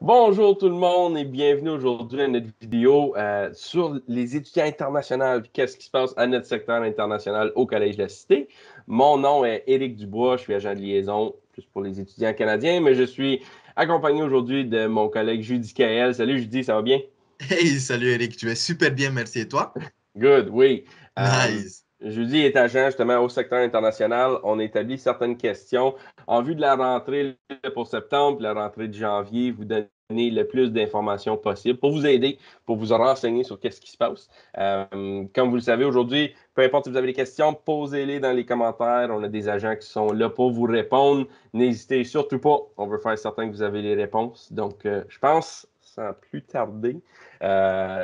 Bonjour tout le monde et bienvenue aujourd'hui à notre vidéo sur les étudiants internationaux. Qu'est-ce qui se passe à notre secteur international au Collège de la Cité? Mon nom est Éric Dubois, je suis agent de liaison plus pour les étudiants canadiens, mais je suis accompagné aujourd'hui de mon collègue Judy Kael. Salut Judy, ça va bien? Hey, salut Eric, tu es super bien, merci. Et toi? Good, oui. Nice. Jeudi est agent justement au secteur international. On établit certaines questions en vue de la rentrée pour septembre, la rentrée de janvier, vous donner le plus d'informations possible pour vous aider, pour vous renseigner sur qu'est-ce qui se passe. Comme vous le savez aujourd'hui, peu importe si vous avez des questions, posez-les dans les commentaires. On a des agents qui sont là pour vous répondre. N'hésitez surtout pas. On veut faire certain que vous avez les réponses. Donc, je pense, sans plus tarder,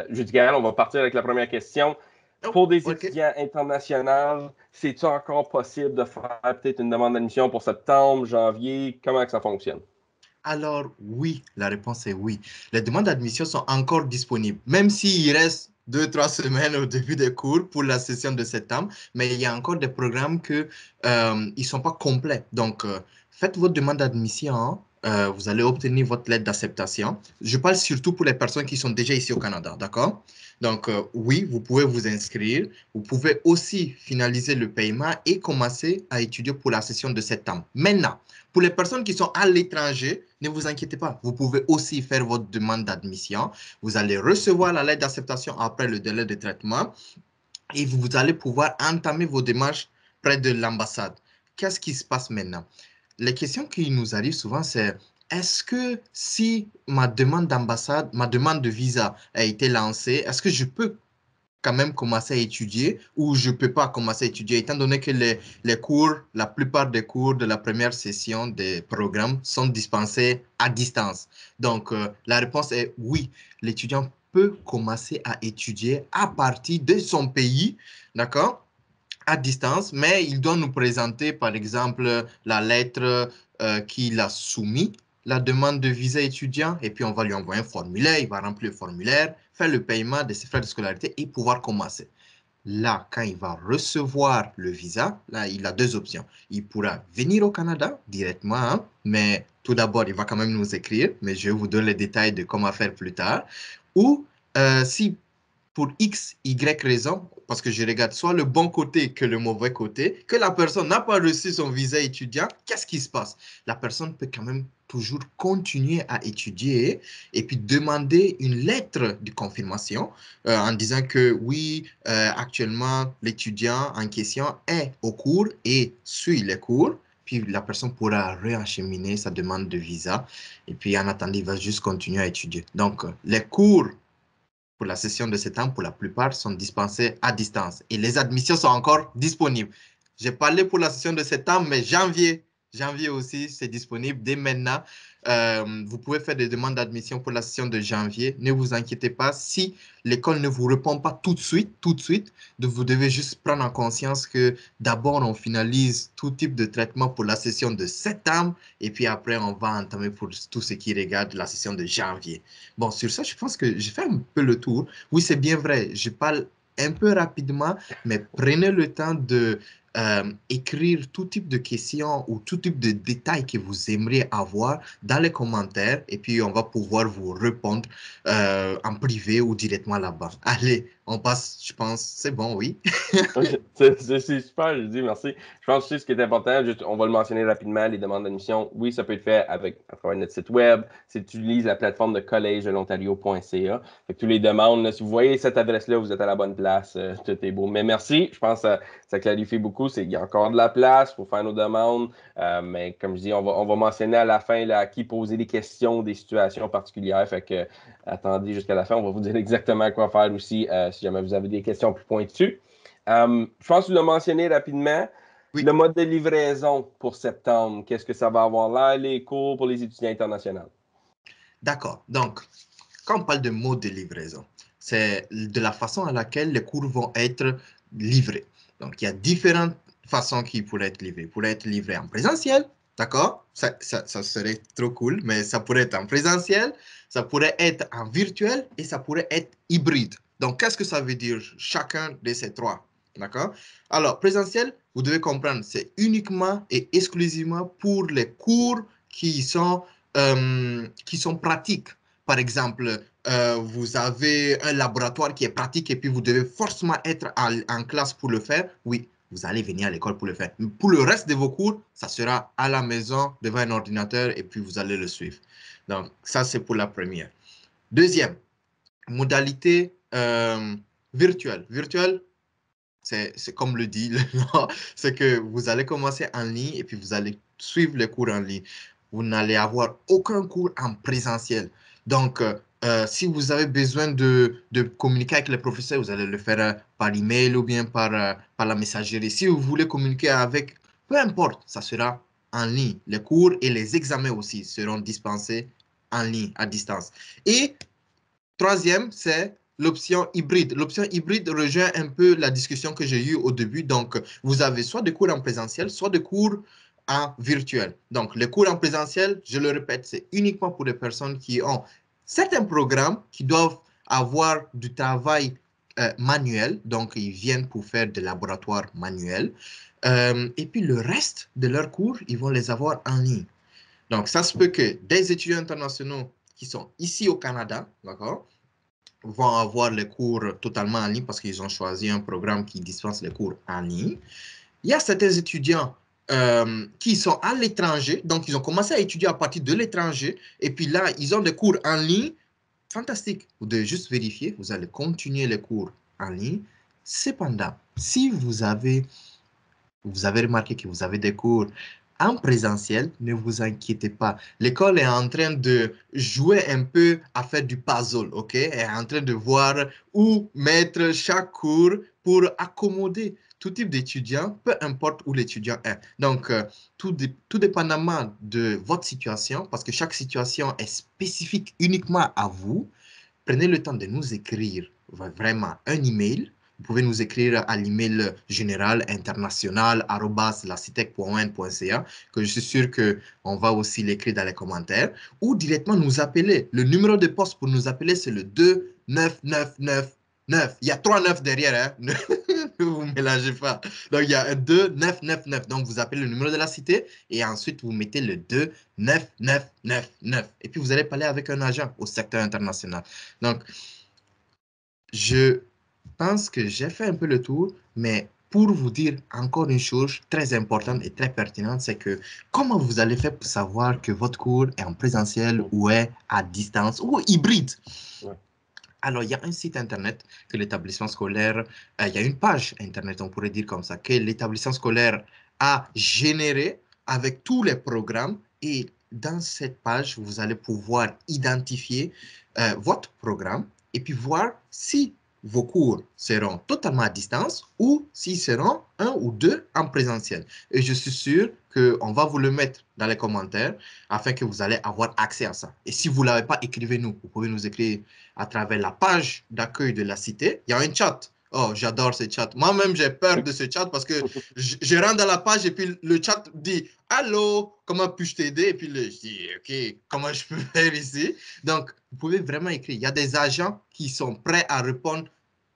Judy Gaël, on va partir avec la première question. Oh, Pour des ok. étudiants internationaux, c'est-tu encore possible de faire peut-être une demande d'admission pour septembre, janvier? Comment que ça fonctionne? Alors, oui, la réponse est oui. Les demandes d'admission sont encore disponibles, même s'il reste 2, 3 semaines au début des cours pour la session de septembre, mais il y a encore des programmes que, ils sont pas complets. Donc, faites votre demande d'admission. Vous allez obtenir votre lettre d'acceptation. Je parle surtout pour les personnes qui sont déjà ici au Canada, d'accord? Donc, oui, vous pouvez vous inscrire. Vous pouvez aussi finaliser le paiement et commencer à étudier pour la session de septembre. Maintenant, pour les personnes qui sont à l'étranger, ne vous inquiétez pas. Vous pouvez aussi faire votre demande d'admission. Vous allez recevoir la lettre d'acceptation après le délai de traitement et vous allez pouvoir entamer vos démarches près de l'ambassade. Qu'est-ce qui se passe maintenant? Les questions qui nous arrivent souvent, c'est est-ce que si ma demande d'ambassade, ma demande de visa a été lancée, est-ce que je peux quand même commencer à étudier ou je ne peux pas commencer à étudier, étant donné que les cours, la plupart des cours de la première session des programmes sont dispensés à distance. Donc, la réponse est oui, l'étudiant peut commencer à étudier à partir de son pays, d'accord, à distance, mais il doit nous présenter, par exemple, la lettre qu'il a soumise, la demande de visa étudiant, et puis on va lui envoyer un formulaire, il va remplir le formulaire, faire le paiement de ses frais de scolarité et pouvoir commencer. Là, quand il va recevoir le visa, là, il a deux options. Il pourra venir au Canada directement, hein, mais tout d'abord, il va quand même nous écrire, mais je vous donne les détails de comment faire plus tard. Ou si pour X, Y raison, parce que je regarde soit le bon côté que le mauvais côté, que la personne n'a pas reçu son visa étudiant, qu'est-ce qui se passe? La personne peut quand même toujours continuer à étudier et puis demander une lettre de confirmation en disant que oui, actuellement, l'étudiant en question est au cours et suit les cours. Puis la personne pourra réacheminer sa demande de visa. Et puis en attendant, il va juste continuer à étudier. Donc, les cours pour la session de septembre, pour la plupart, sont dispensés à distance et les admissions sont encore disponibles. J'ai parlé pour la session de septembre, mais janvier aussi, c'est disponible dès maintenant. Vous pouvez faire des demandes d'admission pour la session de janvier. Ne vous inquiétez pas, si l'école ne vous répond pas tout de suite, vous devez juste prendre en conscience que d'abord, on finalise tout type de traitement pour la session de septembre et puis après, on va entamer pour tout ce qui regarde la session de janvier. Bon, sur ça, je pense que j'ai fait un peu le tour. Oui, c'est bien vrai, je parle un peu rapidement, mais prenez le temps de écrire tout type de questions ou tout type de détails que vous aimeriez avoir dans les commentaires et puis on va pouvoir vous répondre en privé ou directement là-bas. Allez, on passe, je pense, c'est bon, oui. Ok, c'est super, je dis merci. Je pense aussi ce qui est important, juste, on va le mentionner rapidement, les demandes d'admission. Oui, ça peut être fait à travers notre site web. Si tu utilises la plateforme de collège de l'Ontario.ca. Fait que tous les demandes, là, si vous voyez cette adresse-là, vous êtes à la bonne place. Tout est beau. Mais merci, je pense que ça clarifie beaucoup. Il y a encore de la place pour faire nos demandes. Mais comme je dis, on va mentionner à la fin là, à qui poser des questions, des situations particulières. Fait que attendez jusqu'à la fin, on va vous dire exactement quoi faire aussi si jamais vous avez des questions plus pointues. Je pense que tu l'as mentionné rapidement. Oui, Le mode de livraison pour septembre, qu'est-ce que ça va avoir là, les cours pour les étudiants internationaux? d'accord. Donc, quand on parle de mode de livraison, c'est de la façon à laquelle les cours vont être livrés. Donc, il y a différentes façons qui pourraient être livrés. Ils pourraient être livrés en présentiel, d'accord? Ça serait trop cool, mais ça pourrait être en présentiel, ça pourrait être en virtuel et ça pourrait être hybride. Donc, qu'est-ce que ça veut dire chacun de ces trois? D'accord? Alors, présentiel, vous devez comprendre, c'est uniquement et exclusivement pour les cours qui sont qui sont pratiques. Par exemple, vous avez un laboratoire qui est pratique et puis vous devez forcément être en classe pour le faire. Oui, vous allez venir à l'école pour le faire. Mais pour le reste de vos cours, ça sera à la maison devant un ordinateur et puis vous allez le suivre. Donc, ça, c'est pour la première. Deuxième, modalité virtuelle. Virtuelle, c'est comme le dit le nom, c'est que vous allez commencer en ligne et puis vous allez suivre les cours en ligne. Vous n'allez avoir aucun cours en présentiel. Donc, si vous avez besoin de communiquer avec les professeurs, vous allez le faire par email ou bien par la messagerie. Si vous voulez communiquer avec, peu importe, ça sera en ligne. Les cours et les examens aussi seront dispensés en ligne, à distance. Et troisième, c'est l'option hybride. L'option hybride rejoint un peu la discussion que j'ai eue au début. Donc, vous avez soit des cours en présentiel, soit des cours en virtuel. Donc, les cours en présentiel, je le répète, c'est uniquement pour les personnes qui ont certains programmes qui doivent avoir du travail manuel. Donc, ils viennent pour faire des laboratoires manuels. Et puis, le reste de leurs cours, ils vont les avoir en ligne. Donc, ça se peut que des étudiants internationaux qui sont ici au Canada, d'accord, vont avoir les cours totalement en ligne parce qu'ils ont choisi un programme qui dispense les cours en ligne. Il y a certains étudiants qui sont à l'étranger, donc ils ont commencé à étudier à partir de l'étranger, et puis là, ils ont des cours en ligne. Fantastique. Vous devez juste vérifier, vous allez continuer les cours en ligne. Cependant, si vous avez remarqué que vous avez des cours en présentiel, ne vous inquiétez pas. L'école est en train de jouer un peu à faire du puzzle, OK? Elle est en train de voir où mettre chaque cours pour accommoder tout type d'étudiant, peu importe où l'étudiant est. Donc, tout dépendamment de votre situation, parce que chaque situation est spécifique uniquement à vous, prenez le temps de nous écrire vraiment un email. Vous pouvez nous écrire à l'email général international @lacitec.on.ca, que je suis sûr qu'on va aussi l'écrire dans les commentaires, ou directement nous appeler. Le numéro de poste pour nous appeler, c'est le 29999. Il y a 3 9 derrière, hein? Ne vous mélangez pas. Donc, il y a un 2999. Donc, vous appelez le numéro de la cité et ensuite, vous mettez le 29999. Et puis, vous allez parler avec un agent au secteur international. Donc, je pense que j'ai fait un peu le tour, mais pour vous dire encore une chose très importante et très pertinente, c'est que comment vous allez faire pour savoir que votre cours est en présentiel ou est à distance ou hybride? Ouais. Alors, il y a un site Internet que l'établissement scolaire, il y a une page Internet, on pourrait dire comme ça, que l'établissement scolaire a généré avec tous les programmes. Et dans cette page, vous allez pouvoir identifier votre programme et puis voir si vos cours seront totalement à distance ou s'ils seront un ou deux en présentiel. Et je suis sûr qu'on va vous le mettre dans les commentaires afin que vous allez avoir accès à ça. Et si vous ne l'avez pas, écrivez-nous. Vous pouvez nous écrire à travers la page d'accueil de la cité. Il y a un chat. Oh, j'adore ce chat. Moi-même, j'ai peur de ce chat parce que je rentre dans la page et puis le chat dit allô, comment puis-je t'aider? Et puis je dis ok, comment je peux faire ici? Donc, vous pouvez vraiment écrire. Il y a des agents qui sont prêts à répondre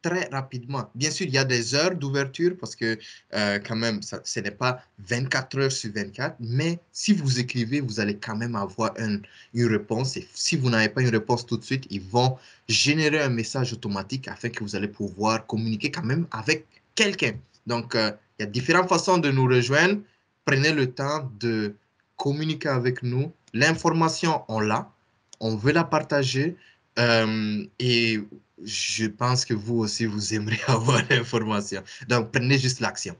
très rapidement. Bien sûr, il y a des heures d'ouverture parce que quand même, ce n'est pas 24 heures sur 24, mais si vous écrivez, vous allez quand même avoir une réponse. Et si vous n'avez pas une réponse tout de suite, ils vont générer un message automatique afin que vous allez pouvoir communiquer quand même avec quelqu'un. Donc, il y a différentes façons de nous rejoindre. Prenez le temps de communiquer avec nous. L'information, on l'a. On veut la partager. Et je pense que vous aussi, vous aimeriez avoir l'information. Donc, prenez juste l'action.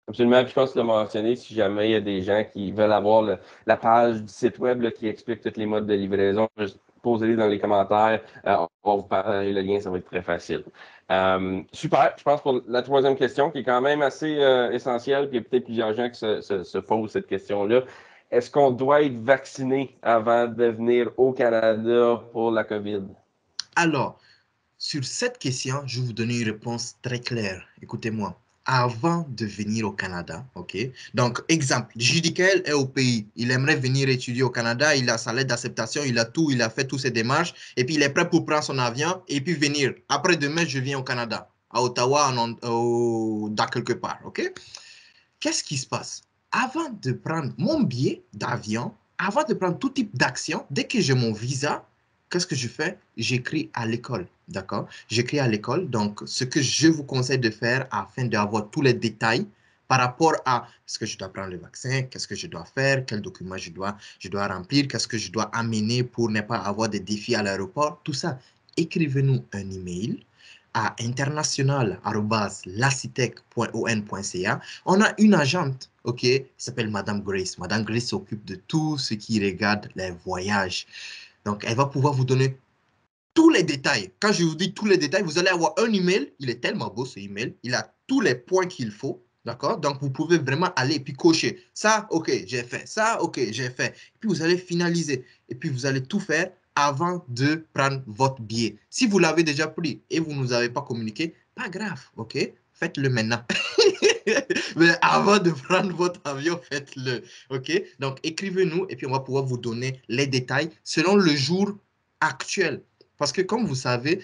Absolument. Puis je pense que tu l'as mentionné, si jamais il y a des gens qui veulent avoir la page du site web là, qui explique tous les modes de livraison, juste posez-les dans les commentaires. On va vous partager le lien, ça va être très facile. Super. Je pense pour la troisième question, qui est quand même assez essentielle, puis il y a peut-être plusieurs gens qui se posent cette question-là. Est-ce qu'on doit être vacciné avant de venir au Canada pour la COVID? Alors, sur cette question, je vais vous donner une réponse très claire. Écoutez-moi. Avant de venir au Canada, OK? Donc, exemple, Judicael est au pays. Il aimerait venir étudier au Canada. Il a sa lettre d'acceptation. Il a tout. Il a fait toutes ses démarches. Et puis, il est prêt pour prendre son avion et puis venir. Après-demain, je viens au Canada, à Ottawa, dans quelque part, OK? Qu'est-ce qui se passe? avant de prendre mon billet d'avion, avant de prendre tout type d'action, dès que j'ai mon visa, qu'est-ce que je fais? J'écris à l'école, d'accord? J'écris à l'école. Donc, ce que je vous conseille de faire afin d'avoir tous les détails par rapport à est-ce que je dois prendre le vaccin, qu'est-ce que je dois faire, quels documents je dois remplir, qu'est-ce que je dois amener pour ne pas avoir de défis à l'aéroport, tout ça. Écrivez-nous un email à international@lacitech.on.ca. On a une agente, OK, qui s'appelle Madame Grace. Madame Grace s'occupe de tout ce qui regarde les voyages. Donc, elle va pouvoir vous donner tous les détails. Quand je vous dis tous les détails, vous allez avoir un email. Il est tellement beau, ce email. Il a tous les points qu'il faut. D'accord? Donc, vous pouvez vraiment aller et puis cocher. Ça, OK, j'ai fait. Ça, OK, j'ai fait. Puis, vous allez finaliser. Et puis, vous allez tout faire avant de prendre votre billet. Si vous l'avez déjà pris et vous ne nous avez pas communiqué, pas grave. OK? Faites-le maintenant. Mais avant de prendre votre avion, faites-le. OK? Donc, écrivez-nous et puis on va pouvoir vous donner les détails selon le jour actuel. Parce que comme vous savez,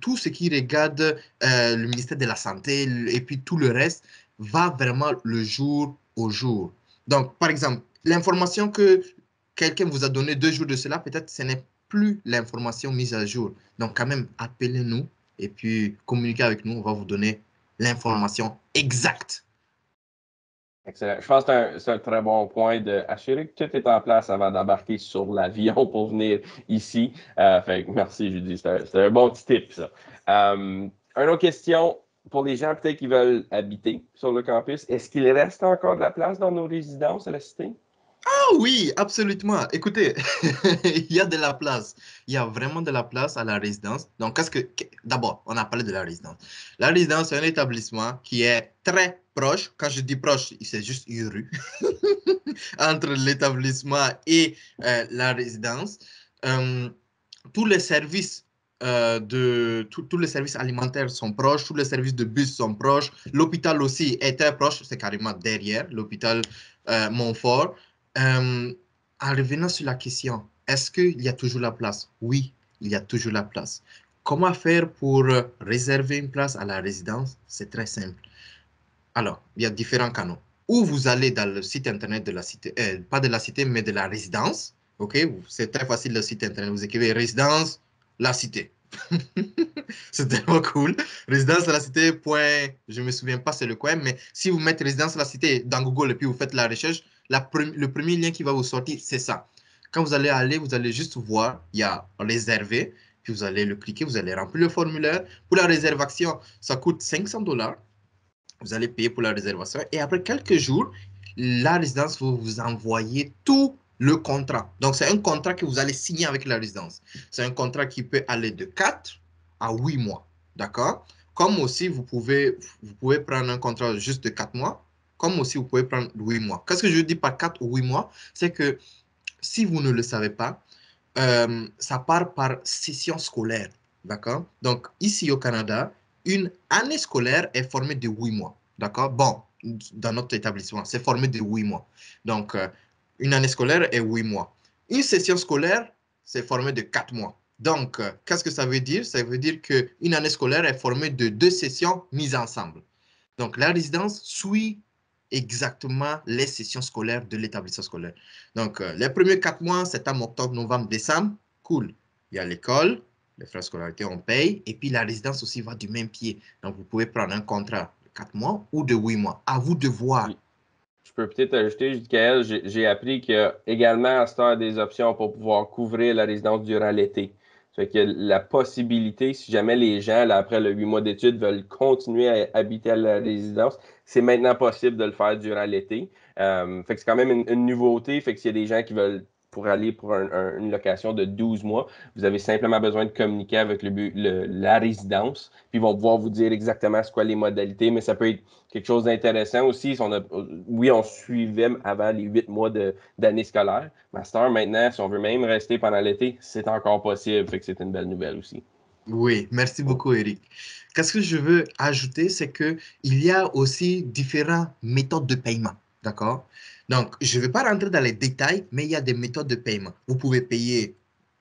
tout ce qui regarde le ministère de la Santé et puis tout le reste va vraiment le jour au jour. Donc, par exemple, l'information que quelqu'un vous a donnée 2 jours de cela, peut-être ce n'est plus l'information mise à jour. Donc, quand même, appelez-nous et puis communiquez avec nous. On va vous donner l'information exacte. Excellent. Je pense que c'est un très bon point d'assurer que tout est en place avant d'embarquer sur l'avion pour venir ici. Fait que merci, Judy. C'est un bon petit tip, ça. Une autre question pour les gens peut-être qui veulent habiter sur le campus. Est-ce qu'il reste encore de la place dans nos résidences à la cité? Ah oui, absolument. Écoutez, il y a de la place. Il y a vraiment de la place à la résidence. Donc, d'abord, on a parlé de la résidence. La résidence, c'est un établissement qui est très proche. Quand je dis proche, c'est juste une rue entre l'établissement et la résidence. Euh, tous les services tous les services alimentaires sont proches, tous les services de bus sont proches. L'hôpital aussi est très proche, c'est carrément derrière l'hôpital Montfort. Euh, En revenant sur la question, est-ce qu'il y a toujours la place? Oui, il y a toujours la place. Comment faire pour réserver une place à la résidence? C'est très simple. Alors, il y a différents canaux. Ou vous allez dans le site internet de la cité, pas de la cité, mais de la résidence. OK? C'est très facile le site internet. Vous écrivez résidence, la cité. C'est tellement cool. Résidence à la cité, point, je ne me souviens pas c'est le coin, mais si vous mettez résidence à la cité dans Google et puis vous faites la recherche, le premier lien qui va vous sortir, c'est ça. Quand vous allez aller, vous allez juste voir, il y a réservé, puis vous allez le cliquer, vous allez remplir le formulaire. Pour la réservation, ça coûte $500. Vous allez payer pour la réservation et après quelques jours, la résidence va vous envoyer tout le contrat. Donc, c'est un contrat que vous allez signer avec la résidence. C'est un contrat qui peut aller de 4 à 8 mois. D'accord? Comme aussi, vous pouvez prendre un contrat juste de 4 mois, comme aussi vous pouvez prendre 8 mois. Qu'est-ce que je dis par 4 ou 8 mois? C'est que si vous ne le savez pas, ça part par session scolaire. D'accord? Donc, ici au Canada, une année scolaire est formée de 8 mois. D'accord? Bon, dans notre établissement, c'est formé de 8 mois. Donc, une année scolaire est 8 mois. Une session scolaire, c'est formé de 4 mois. Donc, qu'est-ce que ça veut dire? Ça veut dire qu'une année scolaire est formée de 2 sessions mises ensemble. Donc, la résidence suit exactement les sessions scolaires de l'établissement scolaire. Donc, les premiers 4 mois, septembre, octobre, novembre, décembre, cool. Il y a l'école, les frais de scolarité, on paye, et puis la résidence aussi va du même pied. Donc, vous pouvez prendre un contrat de 4 mois ou de 8 mois. À vous de voir. Je peux peut-être ajouter, Michael, j'ai appris qu'il y a également à ce temps des options pour pouvoir couvrir la résidence durant l'été. Ça fait que la possibilité, si jamais les gens, là, après le 8 mois d'études, veulent continuer à habiter à la résidence, c'est maintenant possible de le faire durant l'été. Fait que c'est quand même une nouveauté. Fait que s'il y a des gens qui veulent pour aller pour une location de 12 mois, vous avez simplement besoin de communiquer avec la résidence, puis ils vont pouvoir vous dire exactement ce quoi les modalités, mais ça peut être quelque chose d'intéressant aussi. Oui, on suivait avant les 8 mois d'année scolaire. Master, maintenant, si on veut même rester pendant l'été, c'est encore possible. Fait que c'est une belle nouvelle aussi. Oui, merci beaucoup, Eric. Qu'est-ce que je veux ajouter, c'est que il y a aussi différentes méthodes de paiement. D'accord? Donc, je ne vais pas rentrer dans les détails, mais il y a des méthodes de paiement. Vous pouvez payer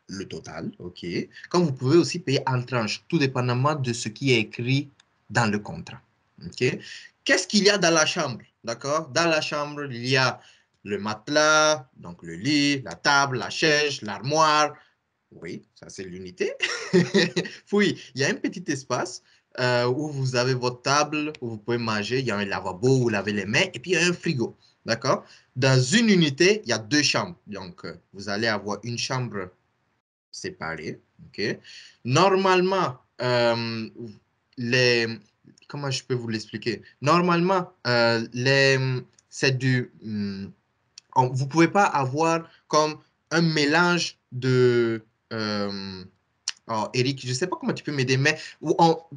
le total, OK? Comme vous pouvez aussi payer en tranches, tout dépendamment de ce qui est écrit dans le contrat. OK? Qu'est-ce qu'il y a dans la chambre? D'accord? Dans la chambre, il y a le matelas, donc le lit, la table, la chaise, l'armoire. Oui, ça c'est l'unité. Oui, il y a un petit espace où vous avez votre table, où vous pouvez manger. Il y a un lavabo où vous lavez les mains et puis il y a un frigo. D'accord? Dans une unité, il y a deux chambres. Donc, vous allez avoir une chambre séparée. OK? Normalement, les, comment je peux vous l'expliquer? Normalement, c'est vous ne pouvez pas avoir comme un mélange de... oh, Eric, je ne sais pas comment tu peux m'aider, mais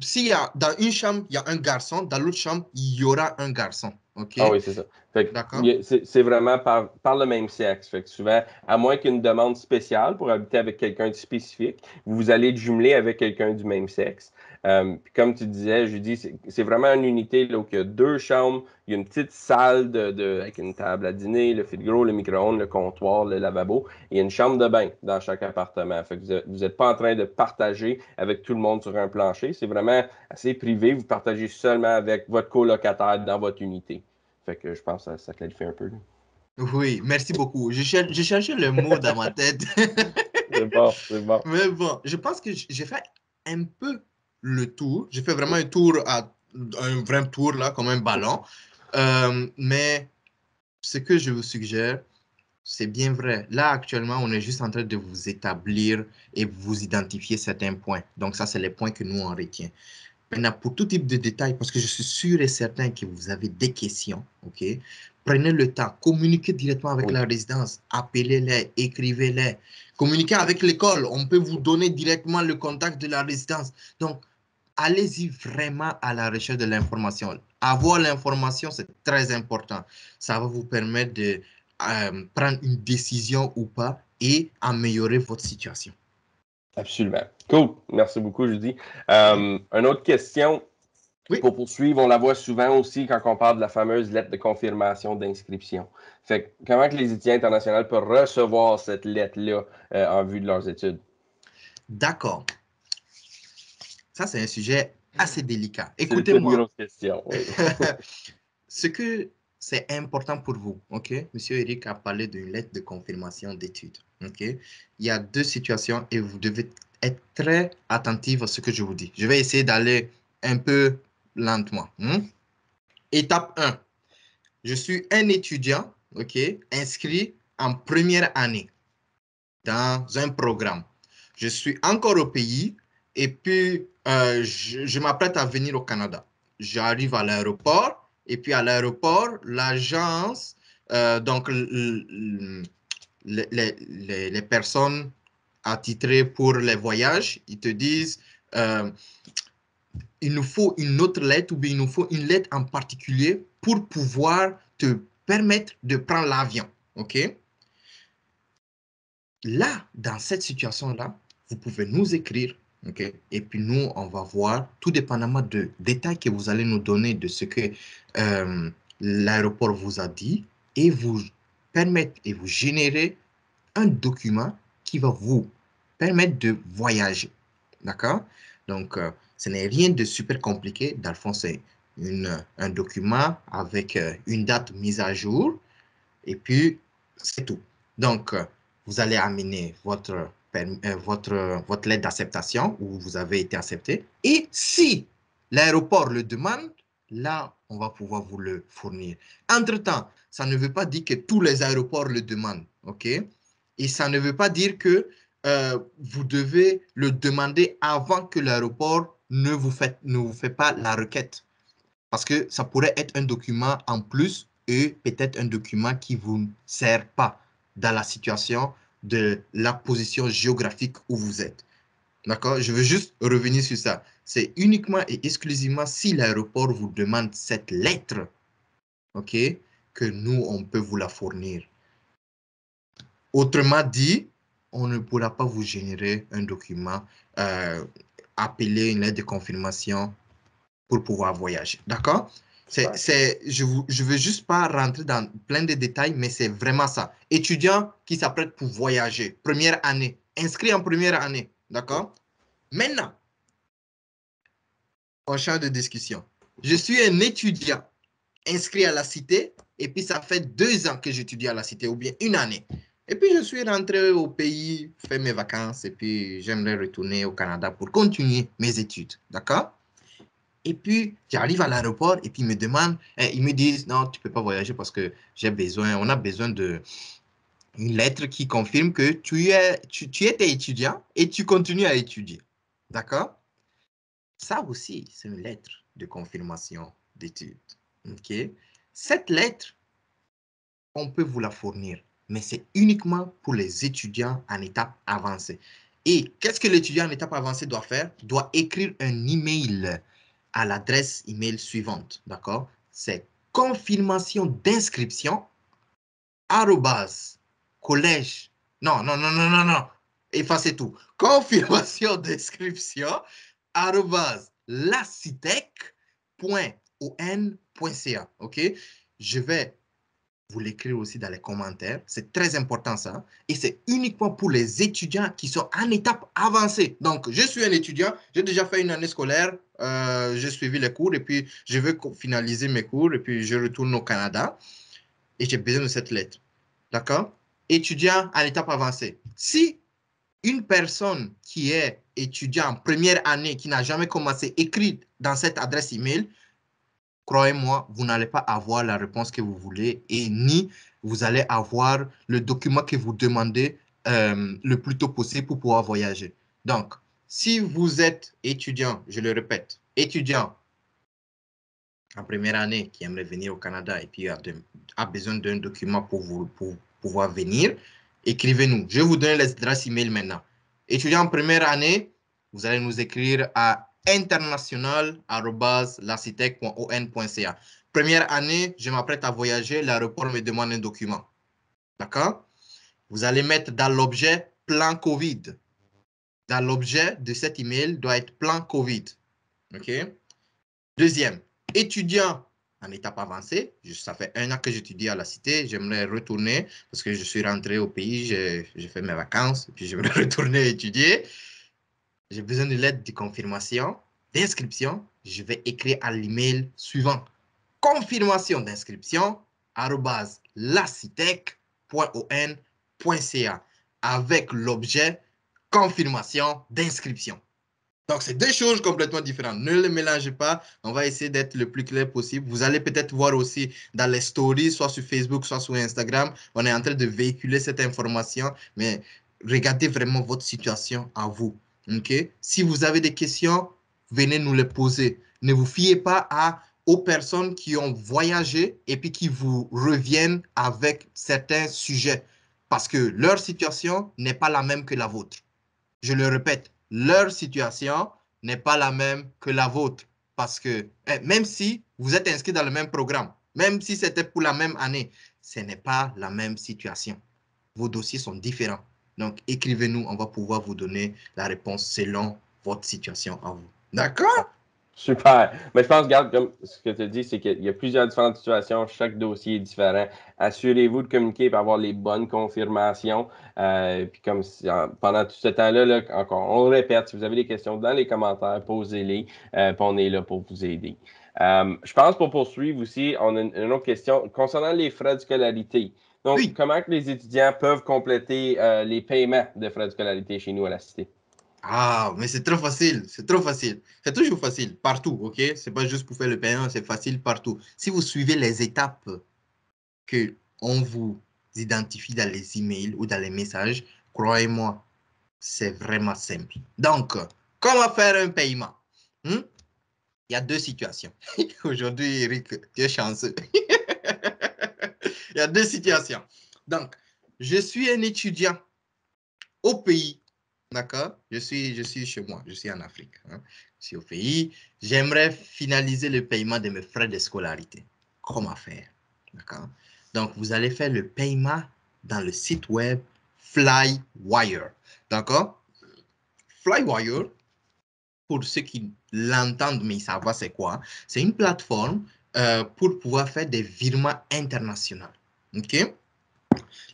s'il y a dans une chambre, il y a un garçon, dans l'autre chambre, il y aura un garçon. OK? Ah oui, c'est ça. Fait que, D'accord? c'est vraiment par le même sexe. Fait que souvent, à moins qu'une demande spéciale pour habiter avec quelqu'un de spécifique, vous allez être jumelé avec quelqu'un du même sexe. Puis comme tu disais, je dis, c'est vraiment une unité là, où il y a deux chambres, il y a une petite salle avec une table à dîner, le frigo, le micro-ondes, le comptoir, le lavabo, et il y a une chambre de bain dans chaque appartement. Fait que vous n'êtes pas en train de partager avec tout le monde sur un plancher. C'est vraiment assez privé. Vous partagez seulement avec votre colocataire dans votre unité. Fait que je pense que ça clarifie un peu. Oui, merci beaucoup. Je cherchais le mot dans ma tête. C'est bon, c'est bon. Mais bon, je pense que j'ai fait un peu le tour. J'ai fait vraiment un tour un vrai tour là, comme un ballon. Mais ce que je vous suggère, c'est bien vrai. Là, actuellement, on est juste en train de vous établir et vous identifier certains points. Donc, ça, c'est les points que nous, on retient. Maintenant, pour tout type de détails, parce que je suis sûr et certain que vous avez des questions, OK? Prenez le temps, communiquez directement avec Oui, la résidence, appelez-les, écrivez-les, communiquez avec l'école, on peut vous donner directement le contact de la résidence. Donc, allez-y vraiment à la recherche de l'information. Avoir l'information, c'est très important. Ça va vous permettre de prendre une décision ou pas et améliorer votre situation. absolument. Cool. Merci beaucoup, Judy. Oui. Une autre question Oui. pour poursuivre, on la voit souvent aussi quand on parle de la fameuse lettre de confirmation d'inscription. Fait que comment que les étudiants internationaux peuvent recevoir cette lettre-là en vue de leurs études? D'accord. Ça, c'est un sujet assez délicat. C'est une Écoutez-moi. grosse question, oui. Ce que c'est important pour vous, OK? Monsieur Eric a parlé d'une lettre de confirmation d'études, OK? Il y a deux situations et vous devez être très attentif à ce que je vous dis. Je vais essayer d'aller un peu lentement. Étape 1. Je suis un étudiant, OK, inscrit en première année dans un programme. Je suis encore au pays et puis je m'apprête à venir au Canada. J'arrive à l'aéroport et puis à l'aéroport, l'agence, donc les personnes attitrées pour les voyages, ils te disent, il nous faut une autre lettre ou bien il nous faut une lettre en particulier pour pouvoir te permettre de prendre l'avion. OK? Là, dans cette situation-là, vous pouvez nous écrire, ok? Et puis nous, on va voir, tout dépendamment de détails que vous allez nous donner de ce que euh, l'aéroport vous a dit, et vous permettre et vous générer un document qui va vous permettre de voyager, d'accord? Donc, ce n'est rien de super compliqué. Dans le fond, c'est un document avec une date mise à jour, et puis c'est tout. Donc, vous allez amener votre lettre d'acceptation où vous avez été accepté. Et si l'aéroport le demande, là, on va pouvoir vous le fournir. Entre-temps, ça ne veut pas dire que tous les aéroports le demandent, OK? Et ça ne veut pas dire que vous devez le demander avant que l'aéroport ne vous fait pas la requête. Parce que ça pourrait être un document en plus et peut-être un document qui ne vous sert pas dans la situation de la position géographique où vous êtes. D'accord? Je veux juste revenir sur ça. C'est uniquement et exclusivement si l'aéroport vous demande cette lettre, OK, que nous, on peut vous la fournir. Autrement dit, on ne pourra pas vous générer un document appelé une lettre de confirmation pour pouvoir voyager. D'accord? Super. Je veux juste pas rentrer dans plein de détails, mais c'est vraiment ça. Étudiant qui s'apprête pour voyager, première année, inscrit en première année. Oui. D'accord? Maintenant, on change de discussion. Je suis un étudiant. inscrit à la cité et puis ça fait 2 ans que j'étudie à la cité ou bien une année. Et puis je suis rentré au pays, fait mes vacances et puis j'aimerais retourner au Canada pour continuer mes études. D'accord? Et puis j'arrive à l'aéroport et puis ils me demandent, ils me disent non, tu ne peux pas voyager parce que on a besoin de une lettre qui confirme que tu étais étudiant et tu continues à étudier. D'accord? Ça aussi, c'est une lettre de confirmation d'études. OK? Cette lettre, on peut vous la fournir, mais c'est uniquement pour les étudiants en étape avancée. Et qu'est-ce que l'étudiant en étape avancée doit faire? Il doit écrire un email à l'adresse email suivante. D'accord? C'est confirmation d'inscription arrobase collège. Non, non, non, non, non, non. Effacez tout. Confirmation d'inscription arrobase lacitech.on.ca. OK? Je vais vous l'écrire aussi dans les commentaires. C'est très important ça. Et c'est uniquement pour les étudiants qui sont en étape avancée. Donc, je suis un étudiant, j'ai déjà fait une année scolaire, j'ai suivi les cours et puis je veux finaliser mes cours et puis je retourne au Canada et j'ai besoin de cette lettre. D'accord? Étudiant à l'étape avancée. Si une personne qui est étudiant en première année, qui n'a jamais commencé, écrit dans cette adresse email, croyez-moi, vous n'allez pas avoir la réponse que vous voulez et ni vous allez avoir le document que vous demandez le plus tôt possible pour pouvoir voyager. Donc, si vous êtes étudiant, je le répète, étudiant en première année qui aimerait venir au Canada et puis a besoin d'un document pour pouvoir venir, écrivez-nous. Je vais vous donner l'adresse email maintenant. Étudiant en première année, vous allez nous écrire à international@lacitech.on.ca. Première année, je m'apprête à voyager, l'aéroport me demande un document. D'accord? Vous allez mettre dans l'objet plan COVID. Dans l'objet de cet email doit être plan COVID. OK? Deuxième, étudiant en étape avancée. Ça fait 1 an que j'étudie à la cité. J'aimerais retourner parce que je suis rentré au pays, j'ai fait mes vacances, et puis j'aimerais retourner étudier. J'ai besoin d'une lettre de confirmation, d'inscription. Je vais écrire à l'email suivant. Confirmation d'inscription @lacitech.on.ca avec l'objet confirmation d'inscription. Donc, c'est 2 choses complètement différentes. Ne les mélangez pas. On va essayer d'être le plus clair possible. Vous allez peut-être voir aussi dans les stories, soit sur Facebook, soit sur Instagram, on est en train de véhiculer cette information, mais regardez vraiment votre situation à vous. OK? Si vous avez des questions, venez nous les poser. Ne vous fiez pas aux personnes qui ont voyagé et puis qui vous reviennent avec certains sujets parce que leur situation n'est pas la même que la vôtre. Je le répète, leur situation n'est pas la même que la vôtre. Parce que même si vous êtes inscrit dans le même programme, même si c'était pour la même année, ce n'est pas la même situation. Vos dossiers sont différents. Donc, écrivez-nous, on va pouvoir vous donner la réponse selon votre situation à vous. D'accord? Super. Mais je pense, regarde, comme ce que tu dis, c'est qu'il y a plusieurs différentes situations. Chaque dossier est différent. Assurez-vous de communiquer pour avoir les bonnes confirmations. Puis comme pendant tout ce temps-là, là, encore, on le répète, si vous avez des questions dans les commentaires, posez-les. Puis on est là pour vous aider. Je pense pour poursuivre aussi, on a une autre question concernant les frais de scolarité. Donc, Oui. comment que les étudiants peuvent compléter les paiements de frais de scolarité chez nous à la Cité? Ah, mais c'est trop facile, c'est trop facile. C'est toujours facile, partout, OK? C'est pas juste pour faire le paiement, c'est facile partout. Si vous suivez les étapes que on vous identifie dans les emails ou dans les messages, croyez-moi, c'est vraiment simple. Donc, comment faire un paiement? Hmm? Il y a 2 situations. Aujourd'hui, Eric, tu es chanceux. Il y a 2 situations. Donc, je suis un étudiant au pays, d'accord? Je suis chez moi, je suis en Afrique. Hein? Je suis au pays. J'aimerais finaliser le paiement de mes frais de scolarité. Comment faire? D'accord? Donc, vous allez faire le paiement dans le site web Flywire. D'accord? Flywire, pour ceux qui l'entendent, mais ils savent pas c'est quoi, c'est une plateforme pour pouvoir faire des virements internationaux. OK?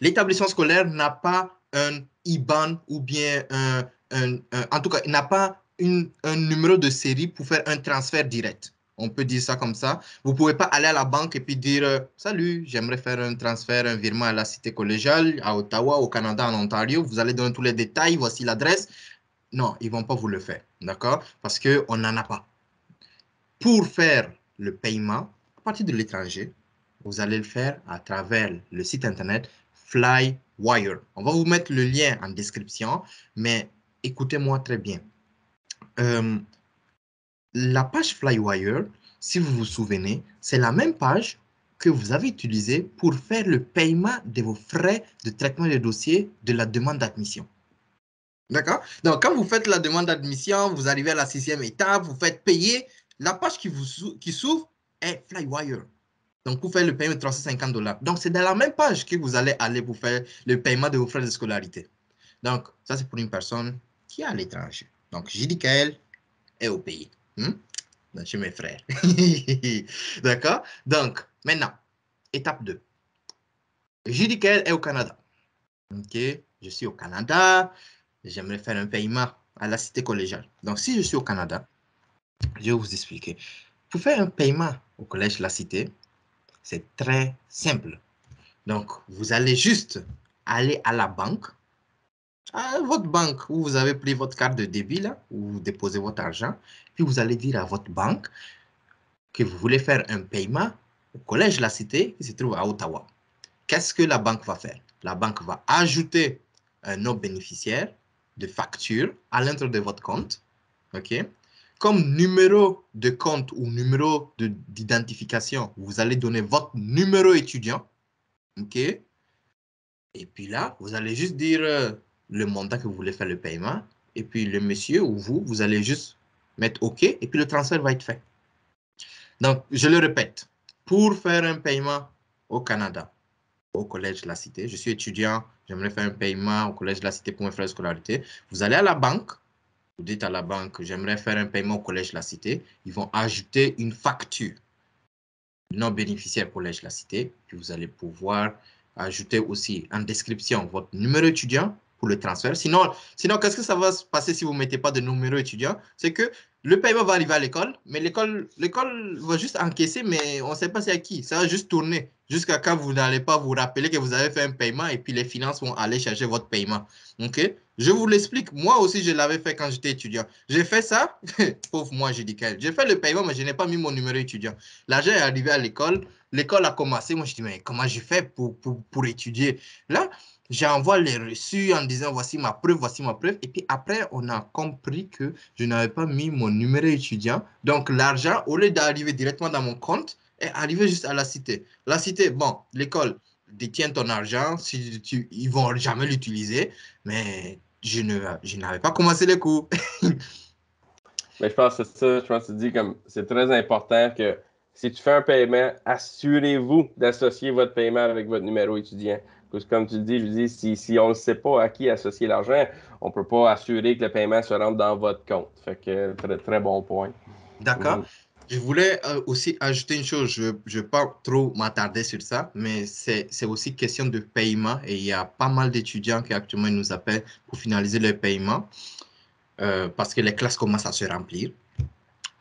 L'établissement scolaire n'a pas un IBAN ou bien en tout cas, il n'a pas un numéro de série pour faire un transfert direct. On peut dire ça comme ça. Vous ne pouvez pas aller à la banque et puis dire Salut, j'aimerais faire un transfert, un virement à la cité collégiale, à Ottawa, au Canada, en Ontario. Vous allez donner tous les détails, voici l'adresse. Non, ils ne vont pas vous le faire. D'accord? Parce qu'on n'en a pas. Pour faire le paiement à partir de l'étranger, vous allez le faire à travers le site internet Flywire. On va vous mettre le lien en description, mais écoutez-moi très bien. La page Flywire, si vous vous souvenez, c'est la même page que vous avez utilisée pour faire le paiement de vos frais de traitement de dossier de la demande d'admission. D'accord? Donc, quand vous faites la demande d'admission, vous arrivez à la 6e étape, vous faites payer, la page qui s'ouvre est Flywire. Donc, pour faire le paiement de 350 $. Donc, c'est dans la même page que vous allez aller pour faire le paiement de vos frais de scolarité. Donc, ça, c'est pour une personne qui est à l'étranger. Donc, j'ai dit qu'elle est au pays. Donc, chez mes frères. D'accord? Donc, maintenant, étape 2. J'ai dit qu'elle est au Canada. OK? Je suis au Canada. J'aimerais faire un paiement à la cité collégiale. Donc, si je suis au Canada, je vais vous expliquer. Pour faire un paiement au collège de la cité, c'est très simple. Donc, vous allez juste aller à la banque, à votre banque où vous avez pris votre carte de débit, là, où vous déposez votre argent, puis vous allez dire à votre banque que vous voulez faire un paiement au collège de la cité qui se trouve à Ottawa. Qu'est-ce que la banque va faire? La banque va ajouter un nom bénéficiaire de facture à l'intérieur de votre compte. OK? Comme numéro de compte ou numéro d'identification, vous allez donner votre numéro étudiant. OK? Et puis là, vous allez juste dire le montant que vous voulez faire le paiement. Et puis le monsieur ou vous, vous allez juste mettre OK et puis le transfert va être fait. Donc, je le répète, pour faire un paiement au Canada, au Collège de la Cité, je suis étudiant, j'aimerais faire un paiement au Collège de la Cité pour mes frais de scolarité, vous allez à la banque, vous dites à la banque, j'aimerais faire un paiement au Collège de la Cité, ils vont ajouter une facture non bénéficiaire Collège de la Cité, puis vous allez pouvoir ajouter aussi en description votre numéro étudiant pour le transfert. Sinon qu'est-ce que ça va se passer si vous ne mettez pas de numéro étudiant? C'est que le paiement va arriver à l'école, mais l'école va juste encaisser, mais on ne sait pas c'est à qui. Ça va juste tourner jusqu'à quand vous n'allez pas vous rappeler que vous avez fait un paiement et puis les finances vont aller chercher votre paiement. OK? Je vous l'explique. Moi aussi, je l'avais fait quand j'étais étudiant. J'ai fait ça. Pauvre moi, j'ai dit qu'elle. J'ai fait le paiement, mais je n'ai pas mis mon numéro étudiant. L'argent est arrivé à l'école. L'école a commencé. Moi, je dis, mais comment j'ai fait pour étudier? Là, j'envoie les reçus en disant, voici ma preuve, voici ma preuve. Et puis après, on a compris que je n'avais pas mis mon numéro étudiant. Donc, l'argent, au lieu d'arriver directement dans mon compte, est arrivé juste à la cité. La cité, bon, l'école détient ton argent. Si ils ne vont jamais l'utiliser. Mais je n'avais pas commencé les cours. Mais je pense que c'est ça, je pense que tu dis comme c'est très important que si tu fais un paiement, assurez-vous d'associer votre paiement avec votre numéro étudiant. Parce que comme tu le dis, je dis, si on ne sait pas à qui associer l'argent, on ne peut pas assurer que le paiement se rentre dans votre compte. Fait que très, très bon point. D'accord. Mhm. Je voulais aussi ajouter une chose, je ne vais pas trop m'attarder sur ça, mais c'est aussi question de paiement et il y a pas mal d'étudiants qui actuellement nous appellent pour finaliser le paiement parce que les classes commencent à se remplir.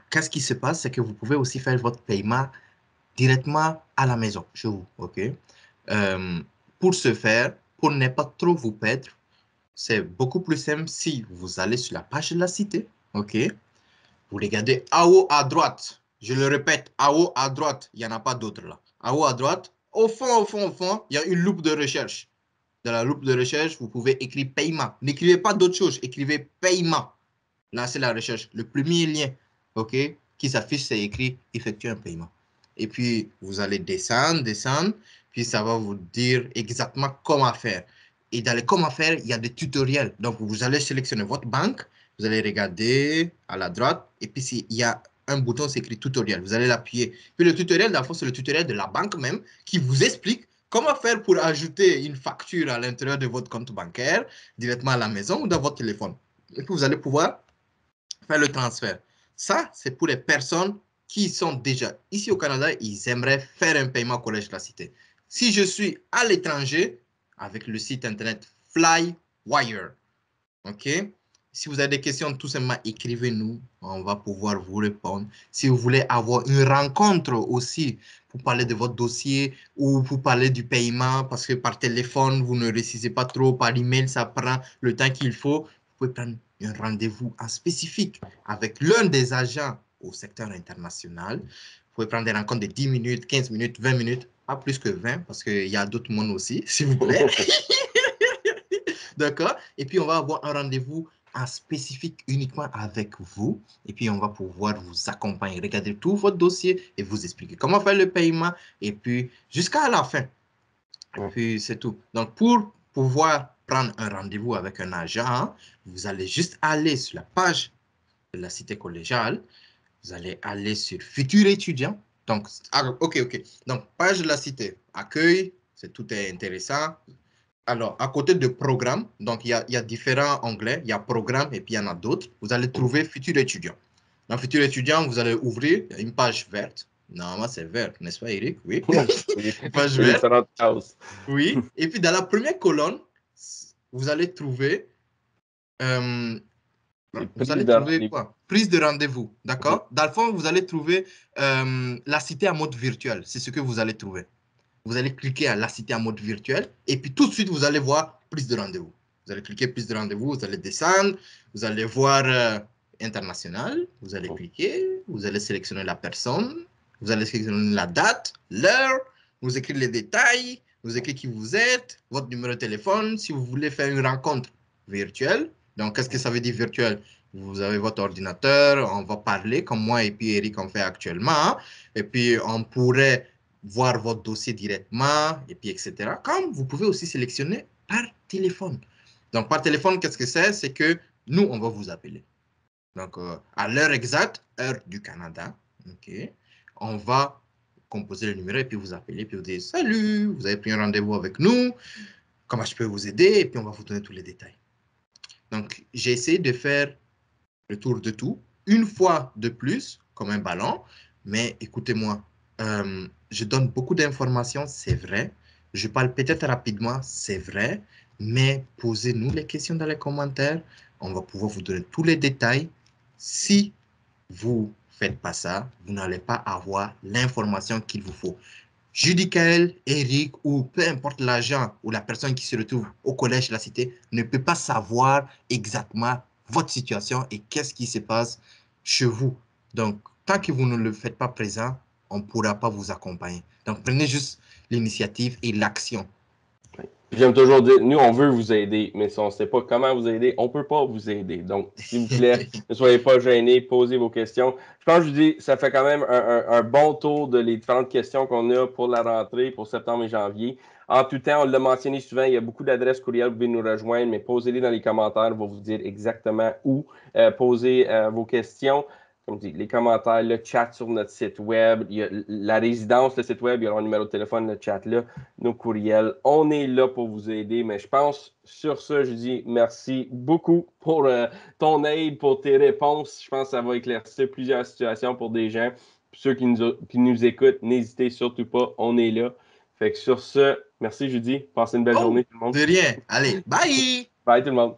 Qu'est-ce qui se passe? C'est que vous pouvez aussi faire votre paiement directement à la maison, chez vous. OK? Euh, pour ce faire, pour ne pas trop vous perdre, c'est beaucoup plus simple si vous allez sur la page de la cité. OK? Vous regardez en haut à droite. Je le répète, en haut à droite, il n'y en a pas d'autre là. En haut à droite, au fond, il y a une loupe de recherche. Dans la loupe de recherche, vous pouvez écrire paiement. N'écrivez pas d'autre chose, écrivez paiement. Lancez la recherche. Le premier lien, OK, qui s'affiche, c'est écrit effectuer un paiement. Et puis, vous allez descendre, puis ça va vous dire exactement comment faire. Et dans les comment faire, il y a des tutoriels. Donc, vous allez sélectionner votre banque, vous allez regarder à la droite, et puis il y a un bouton, c'est écrit tutoriel. Vous allez l'appuyer. Puis le tutoriel, dans le fond, c'est le tutoriel de la banque même qui vous explique comment faire pour ajouter une facture à l'intérieur de votre compte bancaire, directement à la maison ou dans votre téléphone. Et puis, vous allez pouvoir faire le transfert. Ça, c'est pour les personnes qui sont déjà ici au Canada, ils aimeraient faire un paiement au Collège de la Cité. Si je suis à l'étranger, avec le site internet Flywire, OK? Si vous avez des questions, tout simplement écrivez-nous. On va pouvoir vous répondre. Si vous voulez avoir une rencontre aussi pour parler de votre dossier ou pour parler du paiement, parce que par téléphone, vous ne réussissez pas trop, par email, ça prend le temps qu'il faut, vous pouvez prendre un rendez-vous en spécifique avec l'un des agents au secteur international. Vous pouvez prendre des rencontres de 10 minutes, 15 minutes, 20 minutes, pas plus que 20, parce qu'il y a d'autres mondes aussi, s'il vous plaît. D'accord? Et puis, on va avoir un rendez-vous en spécifique uniquement avec vous. Et puis, on va pouvoir vous accompagner, regarder tout votre dossier et vous expliquer comment faire le paiement. Et puis, jusqu'à la fin. Et puis, c'est tout. Donc, pour pouvoir prendre un rendez-vous avec un agent, vous allez juste aller sur la page de la cité collégiale. Vous allez aller sur Futur étudiant. Donc, OK. Donc, page de la cité, accueil, c'est tout est intéressant. Alors, à côté de programme, donc il y a différents onglets. Il y a programme et puis il y en a d'autres. Vous allez trouver futur étudiant. Dans futur étudiant, vous allez ouvrir une page verte. Normalement, c'est vert, n'est-ce pas, Eric? Oui. Une page Les verte. différentes cases. Oui. Et puis, dans la première colonne, vous allez trouver, Prise de rendez-vous. quoi? Prise de rendez-vous. D'accord? Dans le fond, vous allez trouver la cité en mode virtuel. C'est ce que vous allez trouver. Vous allez cliquer à la cité en mode virtuel et puis tout de suite, vous allez voir prise de rendez-vous. Vous allez cliquer prise de rendez-vous, vous allez descendre, vous allez voir international, vous allez cliquer, vous allez sélectionner la personne, vous allez sélectionner la date, l'heure, vous écrivez les détails, vous écrivez qui vous êtes, votre numéro de téléphone, si vous voulez faire une rencontre virtuelle. Donc, qu'est-ce que ça veut dire virtuel? Vous avez votre ordinateur, on va parler comme moi et puis Eric on fait actuellement. Et puis, on pourrait voir votre dossier directement, et puis etc. Comme vous pouvez aussi sélectionner par téléphone. Donc, par téléphone, qu'est-ce que c'est? C'est que nous, on va vous appeler. Donc, à l'heure exacte, heure du Canada, OK, on va composer le numéro et puis vous appeler, puis vous dire salut, vous avez pris un rendez-vous avec nous, comment je peux vous aider? Et puis on va vous donner tous les détails. Donc, j'ai essayé de faire le tour de tout, une fois de plus, comme un ballon, mais écoutez-moi, je donne beaucoup d'informations, c'est vrai. Je parle peut-être rapidement, c'est vrai, mais posez-nous les questions dans les commentaires. On va pouvoir vous donner tous les détails. Si vous ne faites pas ça, vous n'allez pas avoir l'information qu'il vous faut. Judicaël, Eric ou peu importe l'agent ou la personne qui se retrouve au collège de la cité ne peut pas savoir exactement votre situation et qu'est-ce qui se passe chez vous. Donc, tant que vous ne le faites pas présent, on ne pourra pas vous accompagner. Donc, prenez juste l'initiative et l'action. J'aime toujours dire, nous, on veut vous aider, mais si on ne sait pas comment vous aider, on ne peut pas vous aider. Donc, s'il vous plaît, ne soyez pas gênés, posez vos questions. Je pense que je vous dis, ça fait quand même un bon tour de les différentes questions qu'on a pour la rentrée, pour septembre et janvier. En tout temps, on l'a mentionné souvent, il y a beaucoup d'adresses courriel, vous pouvez nous rejoindre, mais posez-les dans les commentaires, on va vous dire exactement où poser vos questions. Comme dit, les commentaires, le chat sur notre site web, il y a la résidence, le site web, il y aura un numéro de téléphone, le chat là, nos courriels. On est là pour vous aider, mais je pense, sur ça, je dis merci beaucoup pour ton aide, pour tes réponses. Je pense que ça va éclaircir plusieurs situations pour des gens. Pour ceux qui nous écoutent, n'hésitez surtout pas, on est là. Fait que sur ce, merci Judy, passez une belle Oh, journée tout le monde. de rien. Allez, bye! Bye tout le monde.